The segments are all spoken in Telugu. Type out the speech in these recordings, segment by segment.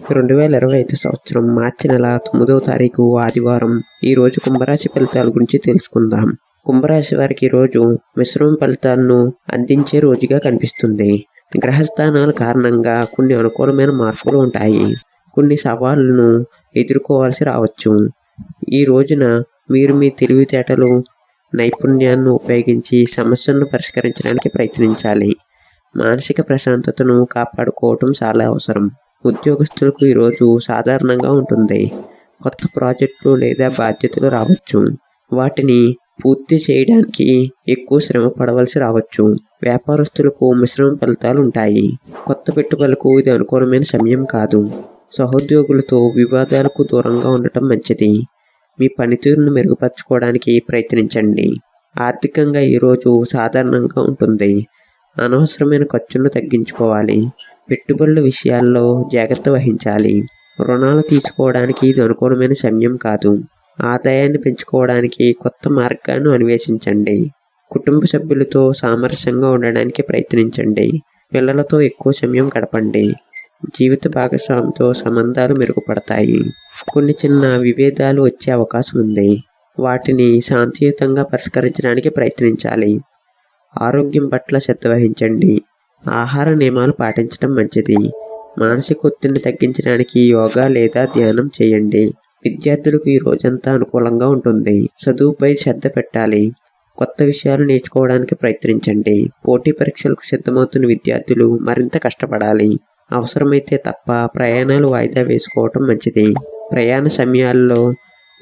2025 సంవత్సరం మార్చి నెల 9వ తారీఖు ఆదివారం. ఈరోజు కుంభరాశి ఫలితాల గురించి తెలుసుకుందాం. కుంభరాశి వారికి ఈరోజు మిశ్రమ ఫలితాలను అందించే రోజుగా కనిపిస్తుంది. గ్రహస్థానాల కారణంగా కొన్ని అనుకూలమైన మార్పులు ఉంటాయి. కొన్ని సవాళ్లను ఎదుర్కోవాల్సి రావచ్చు. ఈ రోజున మీరు మీ తెలివితేటలు, నైపుణ్యాన్ని ఉపయోగించి సమస్యలను పరిష్కరించడానికి ప్రయత్నించాలి. మానసిక ప్రశాంతతను కాపాడుకోవటం చాలా అవసరం. ఉద్యోగస్తులకు ఈరోజు సాధారణంగా ఉంటుంది. కొత్త ప్రాజెక్టులు లేదా బాధ్యతలు రావచ్చు. వాటిని పూర్తి చేయడానికి ఎక్కువ శ్రమ పడవలసి రావచ్చు. వ్యాపారస్తులకు మిశ్రమ ఫలితాలు ఉంటాయి. కొత్త పెట్టుబడులకు ఇది అనుకూలమైన సమయం కాదు. సహోద్యోగులతో వివాదాలకు దూరంగా ఉండటం మంచిది. మీ పనితీరును మెరుగుపరచుకోవడానికి ప్రయత్నించండి. ఆర్థికంగా ఈరోజు సాధారణంగా ఉంటుంది. అనవసరమైన ఖర్చులను తగ్గించుకోవాలి. పెట్టుబడుల విషయాల్లో జాగ్రత్త వహించాలి. రుణాలు తీసుకోవడానికి ఇది అనుకూలమైన సమయం కాదు. ఆదాయాన్ని పెంచుకోవడానికి కొత్త మార్గాన్ని అన్వేషించండి. కుటుంబ సభ్యులతో సామరస్యంగా ఉండడానికి ప్రయత్నించండి. పిల్లలతో ఎక్కువ సమయం గడపండి. జీవిత భాగస్వామితో సంబంధాలు మెరుగుపడతాయి. కొన్ని చిన్న విభేదాలు వచ్చే అవకాశం ఉంది. వాటిని శాంతియుతంగా పరిష్కరించడానికి ప్రయత్నించాలి. ఆరోగ్యం పట్ల శ్రద్ధ వహించండి. ఆహార నియమాలు పాటించడం మంచిది. మానసిక ఒత్తిడిని తగ్గించడానికి యోగా లేదా ధ్యానం చేయండి. విద్యార్థులకు ఈ రోజంతా అనుకూలంగా ఉంటుంది. చదువుపై శ్రద్ధ పెట్టాలి. కొత్త విషయాలు నేర్చుకోవడానికి ప్రయత్నించండి. పోటీ పరీక్షలకు సిద్ధమవుతున్న విద్యార్థులు మరింత కష్టపడాలి. అవసరమైతే తప్ప ప్రయాణాలు వాయిదా వేసుకోవటం మంచిది. ప్రయాణ సమయాల్లో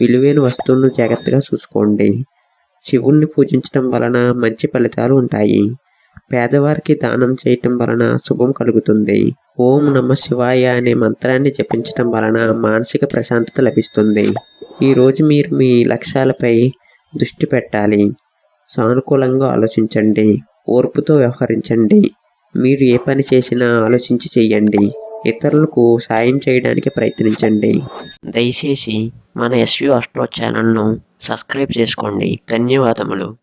విలువైన వస్తువులను జాగ్రత్తగా చూసుకోండి. శివుణ్ణి పూజించడం వలన మంచి ఫలితాలు ఉంటాయి. పేదవారికి దానం చేయటం వలన శుభం కలుగుతుంది. ఓం నమ శివాయ అనే మంత్రాన్ని జపించటం వలన మానసిక ప్రశాంతత లభిస్తుంది. ఈరోజు మీరు మీ లక్ష్యాలపై దృష్టి పెట్టాలి. సానుకూలంగా ఆలోచించండి. ఓర్పుతో వ్యవహరించండి. మీరు ఏ పని చేసినా ఆలోచించి చేయండి. ఇతరులకు సాయం చేయడానికి ప్రయత్నించండి. దయచేసి మన ఎస్యు ఆస్ట్రో ఛానల్ను సబ్స్క్రైబ్ చేసుకోండి. ధన్యవాదములు.